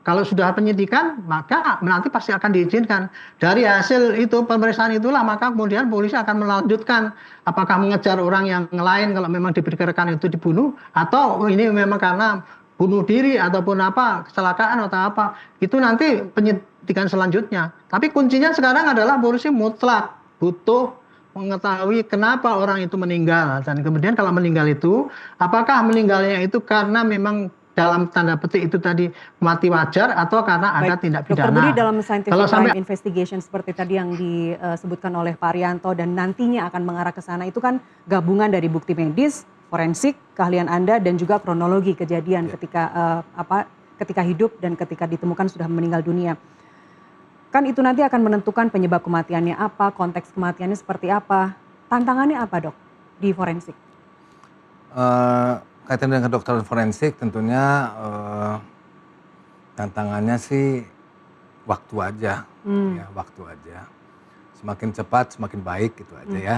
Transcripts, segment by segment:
Kalau sudah penyidikan, maka nanti pasti akan diizinkan. Dari hasil itu pemeriksaan itulah, maka kemudian polisi akan melanjutkan apakah mengejar orang yang lain kalau memang diperkirakan itu dibunuh, atau ini memang karena bunuh diri ataupun apa kecelakaan atau apa. Itu nanti penyidikan selanjutnya. Tapi kuncinya sekarang adalah polisi mutlak butuh mengetahui kenapa orang itu meninggal, dan kemudian kalau meninggal itu apakah meninggalnya itu karena memang dalam tanda petik itu tadi mati wajar atau karena ada tindak Dokter pidana. Budi, dalam scientific Kalau crime sampai investigation seperti tadi yang disebutkan oleh Pak Arianto dan nantinya akan mengarah ke sana, itu kan gabungan dari bukti medis, forensik, keahlian Anda, dan juga kronologi kejadian ketika hidup dan ketika ditemukan sudah meninggal dunia. Kan itu nanti akan menentukan penyebab kematiannya apa, konteks kematiannya seperti apa. Tantangannya apa, Dok, di forensik? Kaitan dengan kedokteran forensik tentunya tantangannya sih waktu aja, ya waktu aja. Semakin cepat semakin baik gitu aja ya.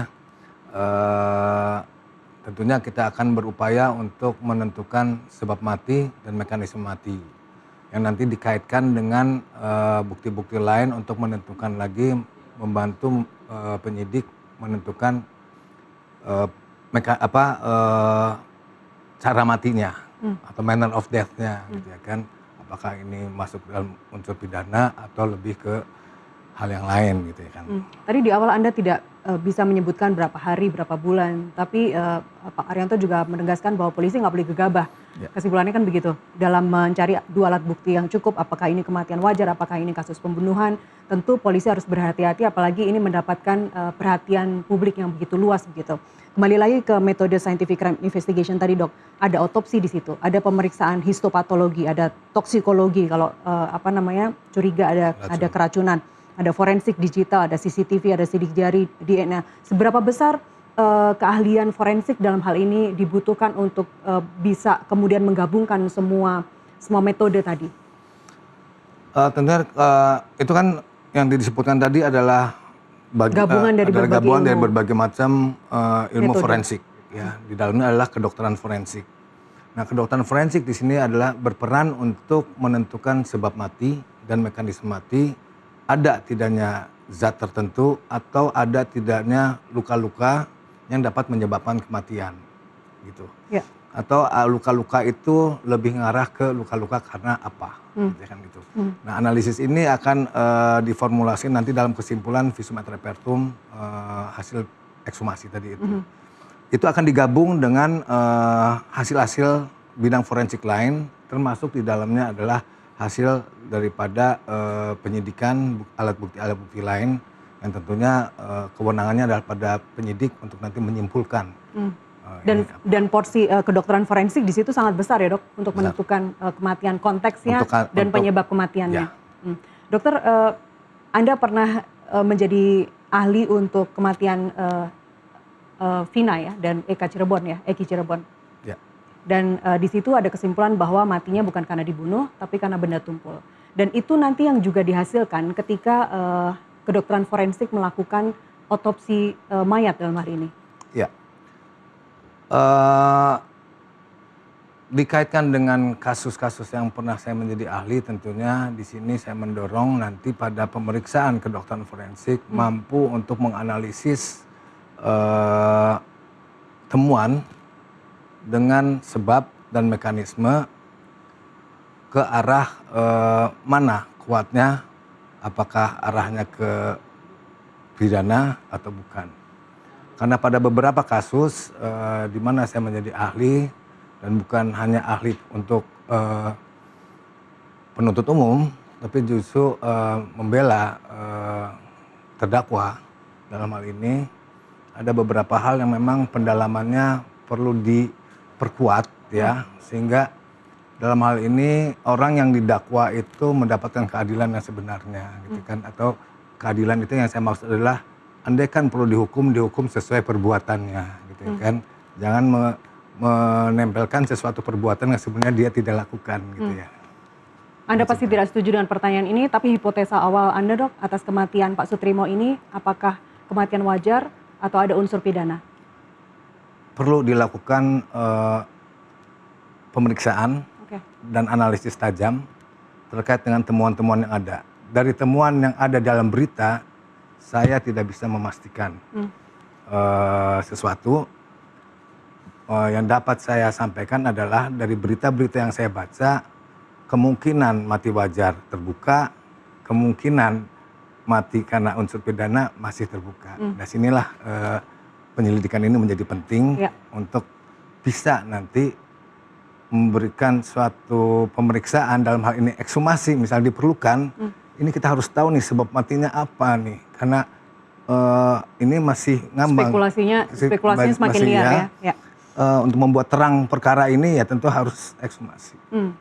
Tentunya kita akan berupaya untuk menentukan sebab mati dan mekanisme mati yang nanti dikaitkan dengan bukti-bukti lain untuk menentukan lagi, membantu penyidik menentukan cara matinya atau manner of death-nya gitu ya kan, apakah ini masuk dalam unsur pidana atau lebih ke hal yang lain gitu ya kan. Tadi di awal Anda tidak bisa menyebutkan berapa hari, berapa bulan, tapi Pak Arianto juga menegaskan bahwa polisi nggak boleh gegabah. Ya. Kesimpulannya kan begitu, dalam mencari dua alat bukti yang cukup, apakah ini kematian wajar, apakah ini kasus pembunuhan, tentu polisi harus berhati-hati, apalagi ini mendapatkan perhatian publik yang begitu luas begitu. Kembali lagi ke metode scientific crime investigation tadi, Dok, ada otopsi di situ, ada pemeriksaan histopatologi, ada toksikologi kalau curiga ada keracunan, ada forensik digital, ada CCTV, ada sidik jari, DNA. Seberapa besar keahlian forensik dalam hal ini dibutuhkan untuk bisa kemudian menggabungkan semua metode tadi? Tentunya itu kan yang disebutkan tadi adalah gabungan dari berbagai macam ilmu metode forensik. Ya, di dalamnya adalah kedokteran forensik. Nah, kedokteran forensik di sini adalah berperan untuk menentukan sebab mati dan mekanisme mati, ada tidaknya zat tertentu atau ada tidaknya luka-luka yang dapat menyebabkan kematian, gitu. Ya. Atau luka-luka itu lebih mengarah ke luka-luka karena apa, gitu. Nah, analisis ini akan diformulasi nanti dalam kesimpulan visum et repertum hasil ekshumasi tadi itu. Itu akan digabung dengan hasil-hasil bidang forensik lain, termasuk di dalamnya adalah hasil daripada penyidikan alat bukti lain yang tentunya kewenangannya adalah pada penyidik untuk nanti menyimpulkan. Dan porsi kedokteran forensik di situ sangat besar ya, Dok, untuk menentukan kematian, konteksnya dan penyebab kematiannya. Ya. Dokter, Anda pernah menjadi ahli untuk kematian Vina ya dan Eki Cirebon. Ya. Dan di situ ada kesimpulan bahwa matinya bukan karena dibunuh, tapi karena benda tumpul. Dan itu nanti yang juga dihasilkan ketika kedokteran forensik melakukan otopsi mayat dalam hal ini. Ya. Dikaitkan dengan kasus-kasus yang pernah saya menjadi ahli, tentunya di sini saya mendorong nanti pada pemeriksaan kedokteran forensik mampu untuk menganalisis temuan dengan sebab dan mekanisme ke arah mana kuatnya, apakah arahnya ke pidana atau bukan. Karena pada beberapa kasus di mana saya menjadi ahli dan bukan hanya ahli untuk penuntut umum, tapi justru membela terdakwa dalam hal ini, ada beberapa hal yang memang pendalamannya perlu diperkuat ya, sehingga dalam hal ini orang yang didakwa itu mendapatkan keadilan yang sebenarnya gitu kan, atau keadilan itu yang saya maksud adalah andai kan perlu dihukum sesuai perbuatannya gitu kan, jangan menempelkan sesuatu perbuatan yang sebenarnya dia tidak lakukan gitu ya. Anda pasti tidak setuju dengan pertanyaan ini, tapi hipotesa awal Anda, Dok, atas kematian Pak Sutrimo ini, apakah kematian wajar atau ada unsur pidana? Perlu dilakukan pemeriksaan dan analisis tajam terkait dengan temuan-temuan yang ada. Dari temuan yang ada dalam berita, saya tidak bisa memastikan sesuatu. Yang dapat saya sampaikan adalah dari berita-berita yang saya baca, kemungkinan mati wajar terbuka, kemungkinan mati karena unsur pidana masih terbuka. Nah, sinilah penyelidikan ini menjadi penting untuk bisa nanti memberikan suatu pemeriksaan, dalam hal ini ekshumasi misalnya diperlukan. Ini kita harus tahu nih sebab matinya apa nih, karena ini masih ngambang. Spekulasinya semakin liar ya. Untuk membuat terang perkara ini ya tentu harus ekshumasi.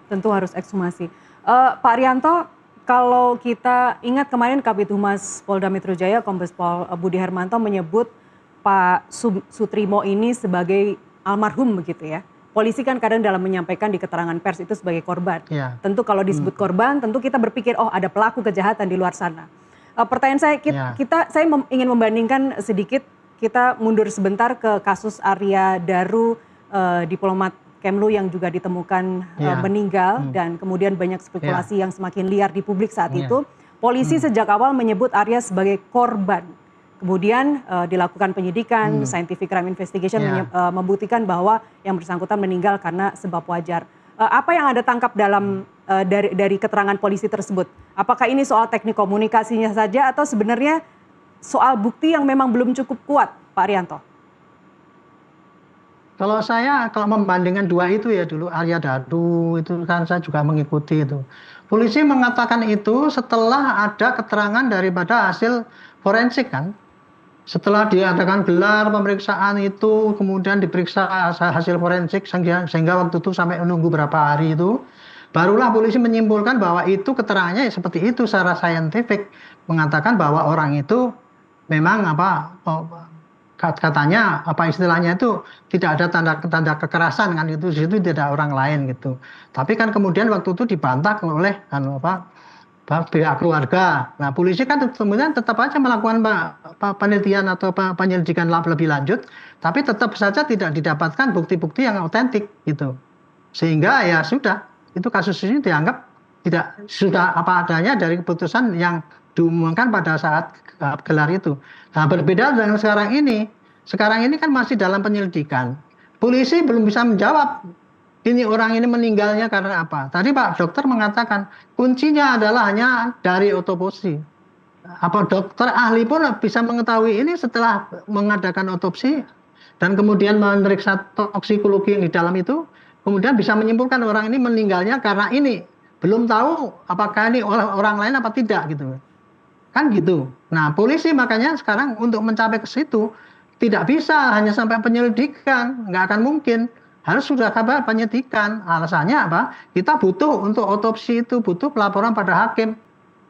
Tentu harus ekshumasi. Pak Arianto, kalau kita ingat kemarin Kabid Humas Polda Metro Jaya, Kombes Pol Budi Hermanto menyebut Pak Sutrimo ini sebagai almarhum begitu ya. Polisi kan kadang dalam menyampaikan di keterangan pers itu sebagai korban. Ya. Tentu kalau disebut korban, tentu kita berpikir oh ada pelaku kejahatan di luar sana. Pertanyaan saya, saya ingin membandingkan sedikit, kita mundur sebentar ke kasus Arya Daru, diplomat Kemlu yang juga ditemukan meninggal dan kemudian banyak spekulasi yang semakin liar di publik saat itu. Polisi sejak awal menyebut Arya sebagai korban. Kemudian dilakukan penyidikan, scientific crime investigation membuktikan bahwa yang bersangkutan meninggal karena sebab wajar. Apa yang Anda tangkap dalam dari keterangan polisi tersebut? Apakah ini soal teknik komunikasinya saja atau sebenarnya soal bukti yang memang belum cukup kuat, Pak Arianto? Kalau membandingkan dua itu ya dulu, Arya Daru itu kan saya juga mengikuti itu. Polisi mengatakan itu setelah ada keterangan daripada hasil forensik kan. Setelah diadakan gelar pemeriksaan itu, kemudian diperiksa hasil forensik sehingga waktu itu sampai menunggu berapa hari itu, barulah polisi menyimpulkan bahwa itu keterangannya seperti itu secara saintifik, mengatakan bahwa orang itu memang katanya istilahnya itu tidak ada tanda kekerasan kan, itu di situ tidak ada orang lain gitu. Tapi kan kemudian waktu itu dibantah oleh pihak keluarga. Nah, polisi kan kemudian tetap aja melakukan penelitian atau penyelidikan lebih lanjut, tapi tetap saja tidak didapatkan bukti-bukti yang otentik gitu. Sehingga ya sudah, itu kasus ini dianggap sudah apa adanya dari keputusan yang diumumkan pada saat gelar itu. Nah, berbeda dengan sekarang ini. Sekarang ini kan masih dalam penyelidikan. Polisi belum bisa menjawab ini orang ini meninggalnya karena apa. Tadi Pak Dokter mengatakan kuncinya adalah hanya dari otopsi. Apa dokter ahli pun bisa mengetahui ini setelah mengadakan otopsi dan kemudian memeriksa toksikologi yang di dalam itu, kemudian bisa menyimpulkan orang ini meninggalnya karena ini. Belum tahu apakah ini orang lain apa tidak gitu. Kan gitu. Nah, polisi makanya sekarang untuk mencapai ke situ tidak bisa hanya sampai penyelidikan, nggak akan mungkin. Harus sudah kabar penyidikan. Alasannya apa? Kita butuh untuk otopsi itu butuh pelaporan pada hakim.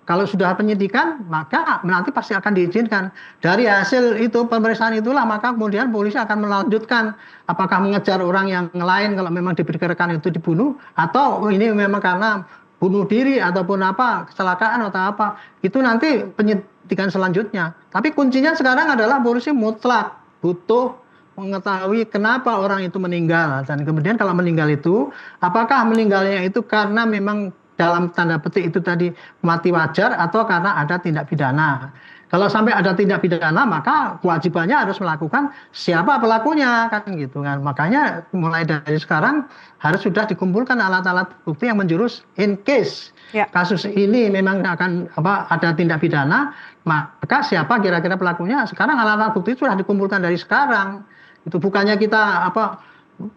Kalau sudah penyidikan, maka nanti pasti akan diizinkan. Dari hasil itu pemeriksaan itulah maka kemudian polisi akan melanjutkan apakah mengejar orang yang lain kalau memang diperkirakan itu dibunuh atau ini memang karena bunuh diri ataupun apa kecelakaan atau apa. Itu nanti penyidikan selanjutnya. Tapi kuncinya sekarang adalah polisi mutlak butuh mengetahui kenapa orang itu meninggal dan kemudian kalau meninggal itu apakah meninggalnya itu karena memang dalam tanda petik itu tadi mati wajar atau karena ada tindak pidana. Kalau sampai ada tindak pidana maka kewajibannya harus melakukan siapa pelakunya kan gitu kan. Makanya mulai dari sekarang harus sudah dikumpulkan alat-alat bukti yang menjurus in case kasus ini memang akan ada tindak pidana, maka siapa kira-kira pelakunya. Sekarang alat-alat bukti sudah dikumpulkan dari sekarang. Itu bukannya kita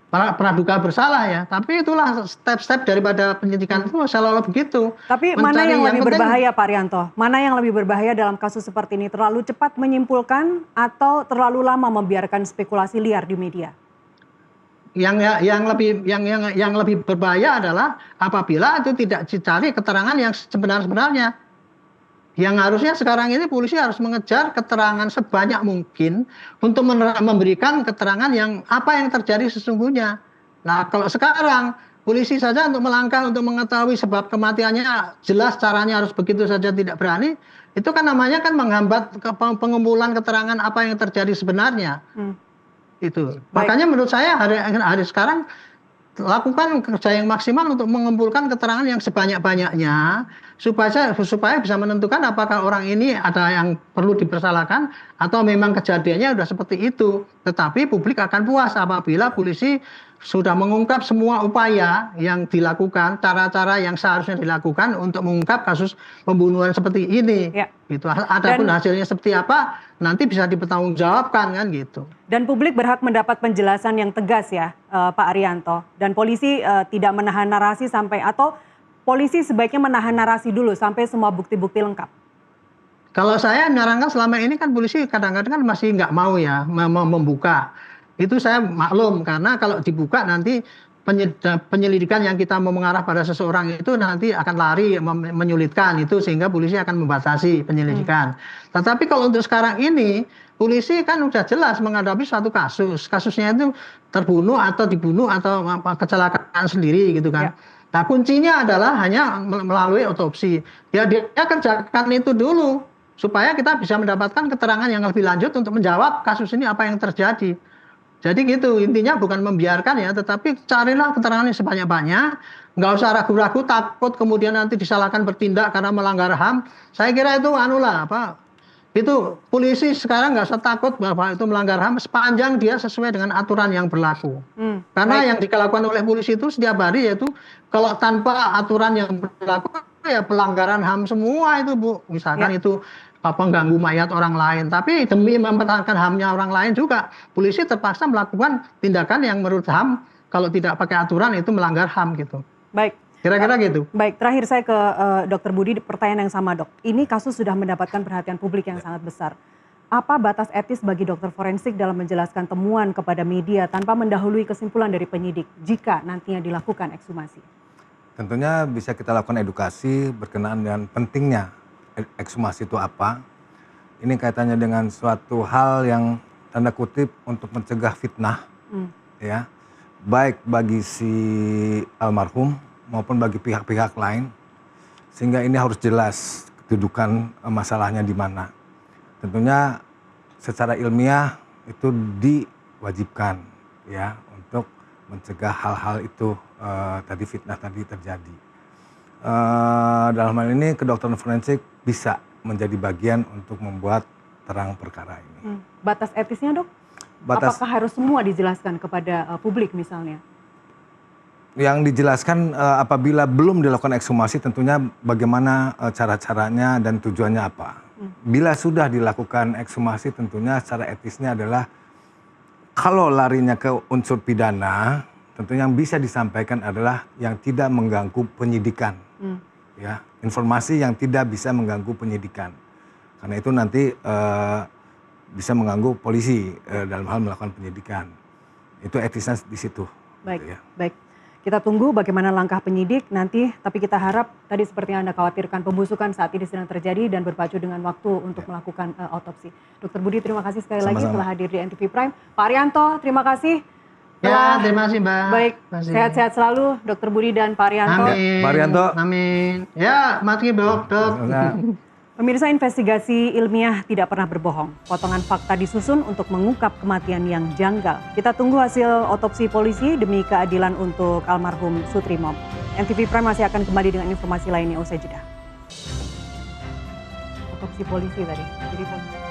praduga bersalah ya, tapi itulah step-step daripada penyidikan itu selalu begitu. Tapi mana yang lebih berbahaya Pak Arianto? Mana yang lebih berbahaya dalam kasus seperti ini? Terlalu cepat menyimpulkan atau terlalu lama membiarkan spekulasi liar di media? Yang lebih berbahaya adalah apabila itu tidak dicari keterangan yang sebenarnya. Yang harusnya sekarang ini polisi harus mengejar keterangan sebanyak mungkin untuk memberikan keterangan yang apa yang terjadi sesungguhnya. Nah, kalau sekarang polisi saja untuk melangkah untuk mengetahui sebab kematiannya jelas caranya harus begitu saja tidak berani, itu kan namanya kan menghambat pengumpulan keterangan apa yang terjadi sebenarnya. Itu. Makanya menurut saya hari sekarang lakukan kerja yang maksimal untuk mengumpulkan keterangan yang sebanyak-banyaknya supaya bisa menentukan apakah orang ini ada yang perlu dipersalahkan atau memang kejadiannya sudah seperti itu. Tetapi publik akan puas apabila polisi sudah mengungkap semua upaya yang dilakukan, cara-cara yang seharusnya dilakukan untuk mengungkap kasus pembunuhan seperti ini. Ya. Gitu. Adapun hasilnya seperti apa nanti bisa dipertanggungjawabkan kan gitu. Dan publik berhak mendapat penjelasan yang tegas ya, Pak Arianto. Dan polisi tidak menahan narasi sampai, atau polisi sebaiknya menahan narasi dulu sampai semua bukti-bukti lengkap. Kalau saya menyarankan selama ini kan polisi kadang-kadang kan masih nggak mau ya membuka. Itu saya maklum karena kalau dibuka nanti penyelidikan yang kita mau mengarah pada seseorang itu nanti akan lari menyulitkan itu sehingga polisi akan membatasi penyelidikan. Tetapi kalau untuk sekarang ini polisi kan sudah jelas menghadapi suatu kasusnya itu terbunuh atau dibunuh atau kecelakaan sendiri gitu kan. Nah kuncinya adalah hanya melalui otopsi. Dia kerjakan itu dulu supaya kita bisa mendapatkan keterangan yang lebih lanjut untuk menjawab kasus ini apa yang terjadi. Jadi gitu, intinya bukan membiarkan ya, tetapi carilah keterangan yang sebanyak-banyak, nggak usah ragu-ragu, takut kemudian nanti disalahkan bertindak karena melanggar HAM. Saya kira itu itu polisi sekarang nggak usah takut bahwa itu melanggar HAM sepanjang dia sesuai dengan aturan yang berlaku. Karena yang dilakukan oleh polisi itu setiap hari yaitu kalau tanpa aturan yang berlaku ya pelanggaran HAM semua itu Bu. Misalkan itu mengganggu mayat orang lain. Tapi demi mempertahankan HAM-nya orang lain juga, polisi terpaksa melakukan tindakan yang menurut HAM kalau tidak pakai aturan itu melanggar HAM gitu. Baik. Kira-kira gitu. Baik, terakhir saya ke Dr. Budi, pertanyaan yang sama Dok. Ini kasus sudah mendapatkan perhatian publik yang sangat besar. Apa batas etis bagi dokter forensik dalam menjelaskan temuan kepada media tanpa mendahului kesimpulan dari penyidik jika nantinya dilakukan ekshumasi? Tentunya bisa kita lakukan edukasi berkenaan dengan pentingnya ekshumasi itu apa. Ini kaitannya dengan suatu hal yang tanda kutip untuk mencegah fitnah, ya, baik bagi si almarhum maupun bagi pihak-pihak lain, sehingga ini harus jelas kedudukan masalahnya di mana. Tentunya secara ilmiah itu diwajibkan ya untuk mencegah hal-hal itu tadi fitnah tadi terjadi. Dalam hal ini kedokteran forensik bisa menjadi bagian untuk membuat terang perkara ini. Batas etisnya Dok? Apakah harus semua dijelaskan kepada publik misalnya? Yang dijelaskan apabila belum dilakukan ekshumasi tentunya bagaimana cara-caranya dan tujuannya apa. Bila sudah dilakukan ekshumasi tentunya secara etisnya adalah kalau larinya ke unsur pidana tentunya yang bisa disampaikan adalah yang tidak mengganggu penyidikan. Ya, informasi yang tidak bisa mengganggu penyidikan. Karena itu nanti bisa mengganggu polisi dalam hal melakukan penyidikan. Itu etisnya di situ. Baik, gitu ya. Baik. Kita tunggu bagaimana langkah penyidik nanti, tapi kita harap tadi seperti yang Anda khawatirkan pembusukan saat ini sedang terjadi dan berpacu dengan waktu untuk melakukan otopsi. Dr. Budi, terima kasih sekali lagi telah hadir di NTV Prime. Pak Arianto, terima kasih. Ya, terima kasih Mbak. Baik, sehat-sehat selalu Dr. Budi dan Pak Arianto. Amin. Pak Arianto. Amin. Ya, mati Dok. Pemirsa, investigasi ilmiah tidak pernah berbohong. Potongan fakta disusun untuk mengungkap kematian yang janggal. Kita tunggu hasil otopsi polisi demi keadilan untuk almarhum Sutrimop. NTV Prime masih akan kembali dengan informasi lainnya usai jeda. Otopsi polisi tadi. Jadi polisi.